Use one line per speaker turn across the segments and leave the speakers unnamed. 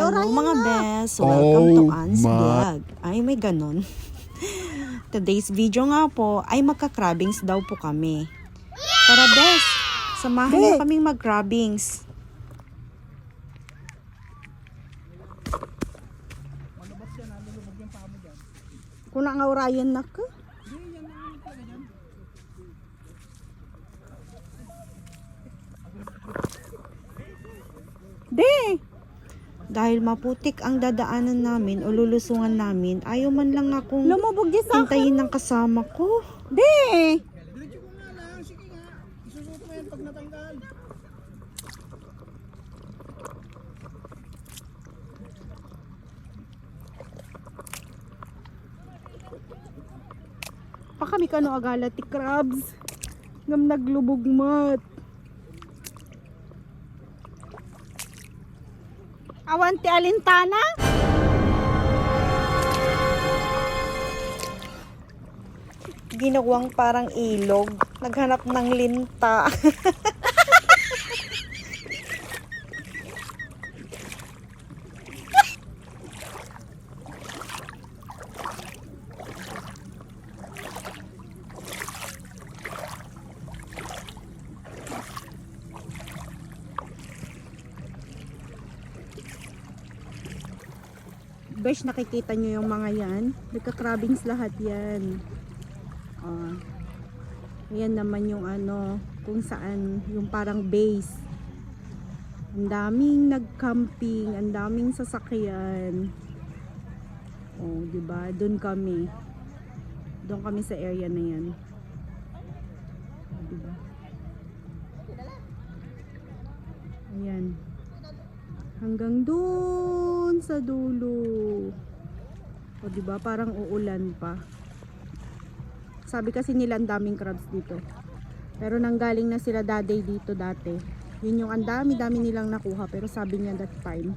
Hello mga bes, welcome to Anne's Vlog. Ay, may ganon. Today's video nga po ay magka-crabbings daw po kami. Tara bes, samahan niyo kaming mag-crabbings. Kuna nga urayan na ka? De! Dahil maputik ang dadaanan namin o lulusungan namin, ayaw man lang akong hintayin ng kasama ko. De!
Diretso ko nga lang, sige nga. Isusuot mo yan pag natanggal.
Pa kami kano agala ti crabs. Ngam naglubog mat. Awan ti alintana? Ginawang parang ilog. Naghanap ng linta. Besh, nakikita nyo yung mga yan. Nagka-crabbings lahat yan. Ayan naman yung ano, kung saan, yung parang base. Ang daming nag-camping, ang daming sasakyan. Oh, diba? Doon kami. Doon kami sa area na yan. Diba? Ayan. Hanggang doon sa dulo. O diba, parang uulan pa. Sabi kasi nila ang daming crabs dito. Pero nanggaling na sila daday dito dati. Yun yung ang dami-dami nilang nakuha. Pero sabi niya that time,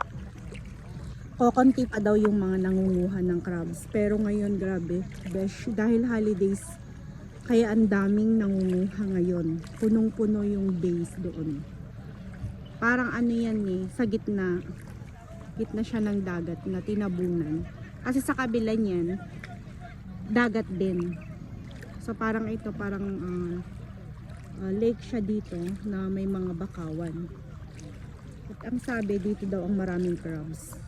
kokonti pa daw yung mga nangunguha ng crabs. Pero ngayon, grabe, besh, dahil holidays, kaya ang daming nangunguha ngayon. Punong-puno yung base doon. Parang ano yan eh, sa gitna. Gitna siya ng dagat na tinabunan. Kasi sa kabila niyan, dagat din. So parang ito, parang lake siya dito na may mga bakawan. At ang sabi, dito daw ang maraming crabs.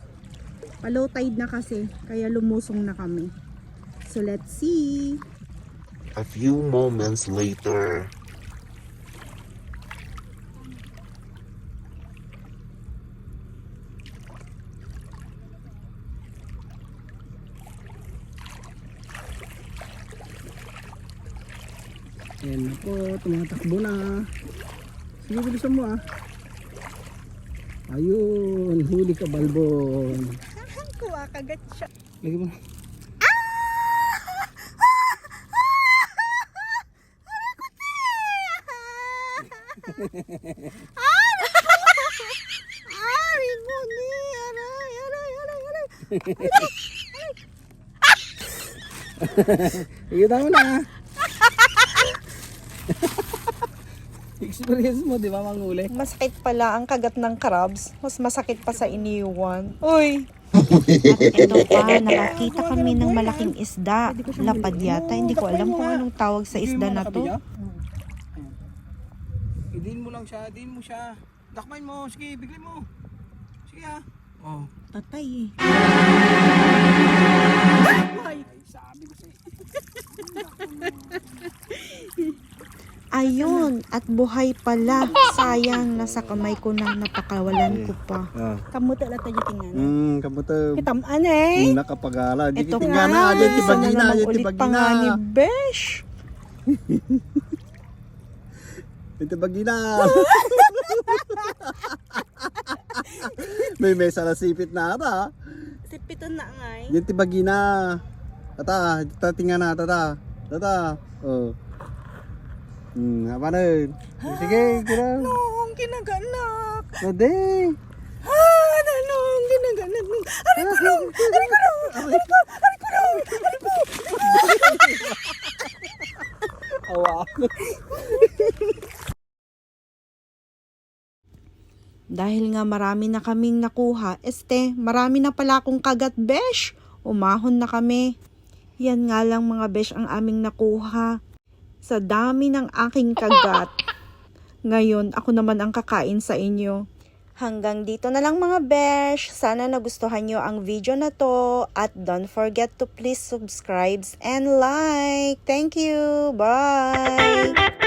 Pa-low tide na kasi, kaya lumusong na kami. So let's see.
A few moments later.
Ayan na po, tumatakbo na. Sige, bilisan mo ah. Ayun, huli ka balbon.
Kuha kagat siya.
Lagi mo.
Ay, muli. Aray, aray, aray, aray.
Sige, tama na. Experience mo, di ba, manguli?
Masakit pala ang kagat ng crabs. Mas masakit pa sa iniwan. Uy! At ito pa, nakakita kami ng malaking isda. Lapad yata. Hindi ko alam kung anong tawag sa isda na to.
Idin mo lang siya, idin mo siya. Dakmain mo, sige, bigli mo. Sige ah. Oh.
Patay eh.
Ay, sabi ko sa'yo.
Ayun, at buhay pala. Sayang, nasa kamay ko na napakawalan ko pa. Kamuta lang tayo tingnan.
Kamuta.
Kitamaan eh.
Nakapagala.
Ito
Tingnan
nga.
na, dyan,
Sana
tibagina,
naman
dyan,
ulit pa nga ni Besh.
Tibagina. May mesa na sipit na ata.
Sipiton na nga eh.
Yan tibagina. Tata, tatinga na, tata. Tata. Oh. Apa na yun? Sige, kira.
Anong kinaganak?
Ode.
Anong kinaganak? Aray ko lang! Aray ko lang! Aray ko! Aray ko lang! Aray ko! Awa. Dahil nga marami na kaming nakuha, marami na pala akong kagat, besh. Umahon na kami. Yan nga lang mga besh ang aming nakuha. Sa dami ng aking kagat. Ngayon, ako naman ang kakain sa inyo. Hanggang dito na lang mga besh. Sana nagustuhan nyo ang video na to. At don't forget to please subscribe and like. Thank you. Bye!